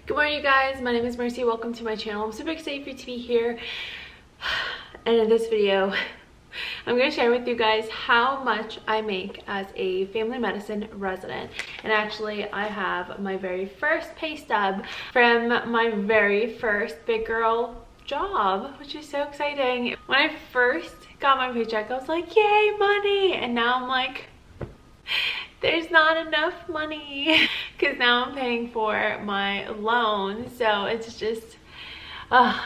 Good morning, you guys. My name is Mercy. Welcome to my channel. I'm super excited for you to be here. And in this video, I'm going to share with you guys how much I make as a family medicine resident. And actually, I have my very first pay stub from my very first big girl job, which is so exciting. When I first got my paycheck, I was like, yay, money! And now I'm like, there's not enough money because now I'm paying for my loan. So it's just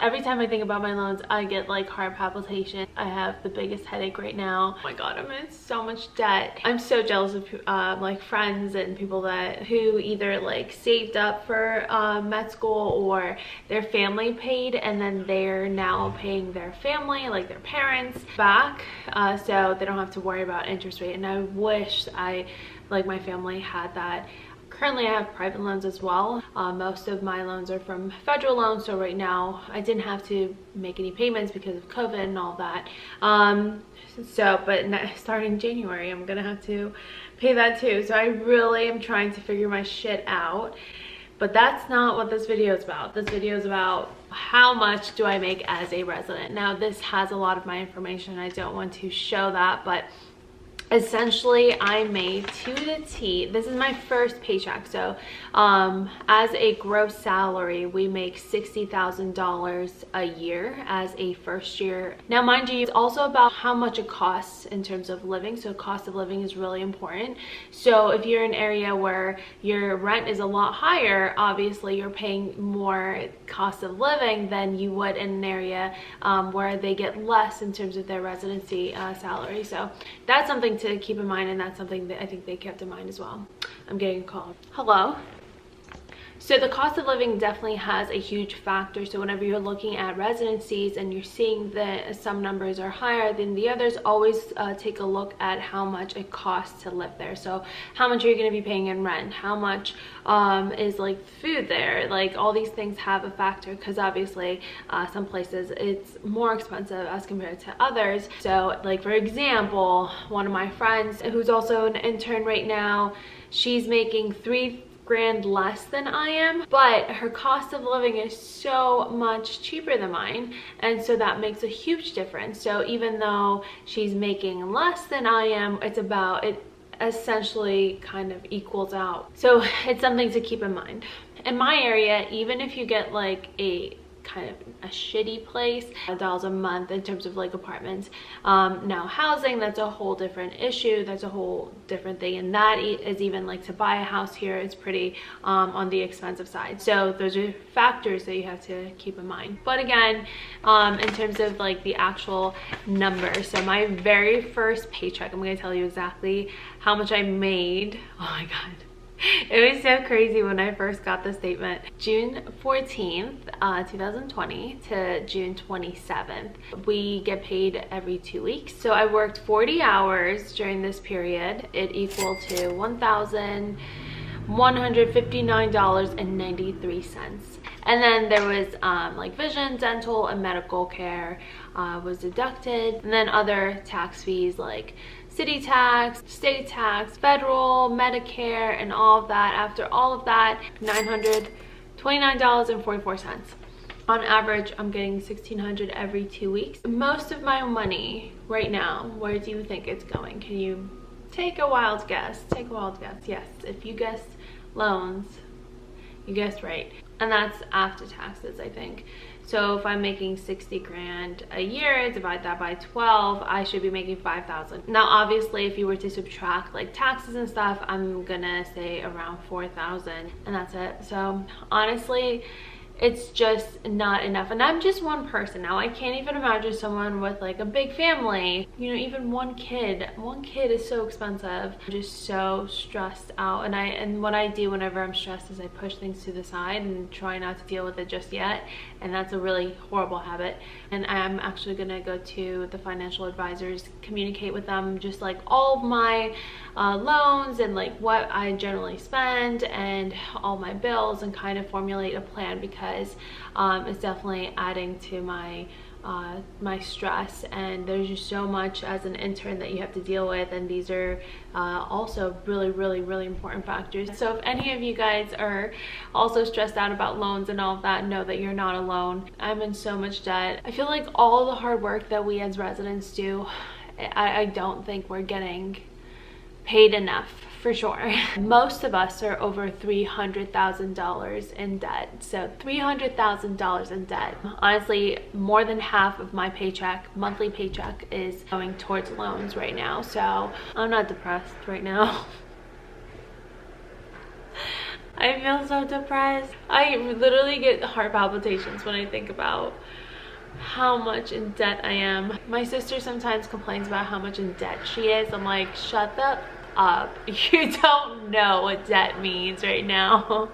every time I think about my loans, I get like heart palpitation. I have the biggest headache right now. Oh my god, I'm in so much debt. I'm so jealous of like friends and people who either like saved up for med school or their family paid, and then they're now paying their family, like their parents, back, so they don't have to worry about interest rate. And I wish like my family had that. Currently, I have private loans as well. Most of my loans are from federal loans, so right now I didn't have to make any payments because of COVID and all that. But starting January, I'm gonna have to pay that too. So I really am trying to figure my shit out. But that's not what this video is about. This video is about how much do I make as a resident. Now, this has a lot of my information. I don't want to show that, but essentially I made to the T. This is my first paycheck. So as a gross salary, we make $60,000 a year as a first year. Now, mind you, it's also about how much it costs in terms of living. So cost of living is really important. So if you're in an area where your rent is a lot higher, obviously you're paying more cost of living than you would in an area where they get less in terms of their residency salary. So that's something to keep in mind, and that's something that I think they kept in mind as well. I'm getting a call. Hello. So the cost of living definitely has a huge factor. So whenever you're looking at residencies and you're seeing that some numbers are higher than the others, always take a look at how much it costs to live there. So how much are you going to be paying in rent? How much is like food there? Like all these things have a factor, because obviously some places it's more expensive as compared to others. So like for example, one of my friends who's also an intern right now, she's making $3,000 less than I am, but her cost of living is so much cheaper than mine, and so that makes a huge difference. So even though she's making less than I am, it essentially kind of equals out. So it's something to keep in mind. In my area, even if you get like a kind of a shitty place, $1 a month in terms of like apartments. Now housing, that's a whole different issue. That's a whole different thing, and that is even like to buy a house here, it's pretty on the expensive side. So those are factors that you have to keep in mind. But again, in terms of like the actual numbers, so my very first paycheck, I'm going to tell you exactly how much I made. Oh my god, it was so crazy when I first got the statement. June 14th, 2020 to June 27th. We get paid every 2 weeks. So I worked 40 hours during this period. It equaled to $1,159.93. And then there was like vision, dental, and medical care was deducted. And then other tax fees like city tax, state tax, federal, Medicare, and all of that. After all of that, $929.44. On average, I'm getting $1,600 every 2 weeks. Most of my money right now, where do you think it's going? Can you take a wild guess? Take a wild guess. Yes, if you guessed loans, you guessed right. And that's after taxes, I think. So if I'm making $60,000 a year, divide that by 12, I should be making $5,000. Now, obviously, if you were to subtract like taxes and stuff, I'm gonna say around $4,000, and that's it. So honestly, it's just not enough. And I'm just one person. Now, I can't even imagine someone with like a big family, you know, even one kid is so expensive. I'm just so stressed out, and what I do whenever I'm stressed is I push things to the side and try not to deal with it just yet, and that's a really horrible habit. And I'm actually gonna go to the financial advisors, communicate with them just like all of my loans and like what I generally spend and all my bills, and kind of formulate a plan, because because it's definitely adding to my my stress, and there's just so much as an intern that you have to deal with, and these are also really important factors. So if any of you guys are also stressed out about loans and all of that, know that you're not alone. I'm in so much debt. I feel like all the hard work that we as residents do, I don't think we're getting paid enough, for sure. Most of us are over $300,000 in debt. So $300,000 in debt. Honestly, more than half of my paycheck, monthly paycheck, is going towards loans right now. So I'm not depressed right now. I feel so depressed. I literally get heart palpitations when I think about how much in debt I am. My sister sometimes complains about how much in debt she is. I'm like, shut the up. You don't know what debt means right now.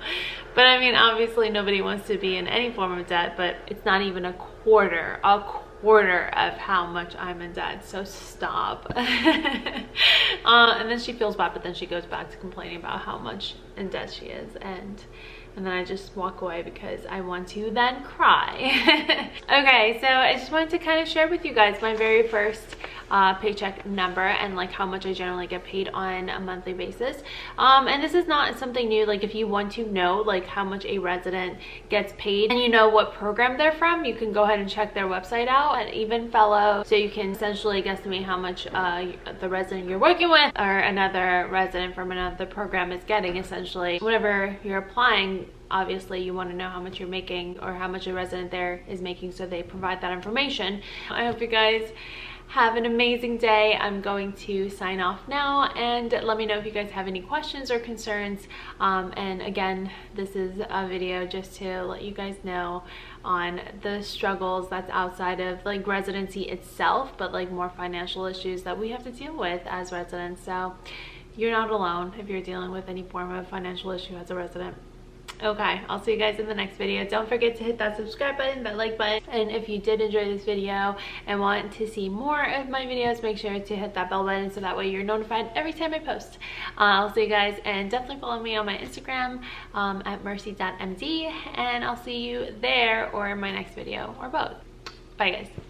But I mean, obviously nobody wants to be in any form of debt, but it's not even a quarter of how much I'm in debt, so stop. And then she feels bad, but then she goes back to complaining about how much in debt she is, and then I just walk away because I want to then cry. Okay, so I just wanted to kind of share with you guys my very first paycheck number and like how much I generally get paid on a monthly basis. And this is not something new. Like if you want to know like how much a resident gets paid and you know what program they're from, you can go ahead and check their website out at Even Fellow. So you can essentially guesstimate how much the resident you're working with or another resident from another program is getting. Essentially, whenever you're applying, obviously you want to know how much you're making or how much a resident there is making, so they provide that information. I hope you guys have an amazing day. I'm going to sign off now, and let me know if you guys have any questions or concerns. And again, this is a video just to let you guys know on the struggles that's outside of like residency itself, but like more financial issues that we have to deal with as residents. So you're not alone if you're dealing with any form of financial issue as a resident. Okay, I'll see you guys in the next video. Don't forget to hit that subscribe button, that like button, and if you did enjoy this video and want to see more of my videos, make sure to hit that bell button so that way you're notified every time I post. I'll see you guys, and definitely follow me on my Instagram at mercy.md, and I'll see you there or in my next video, or both. Bye guys.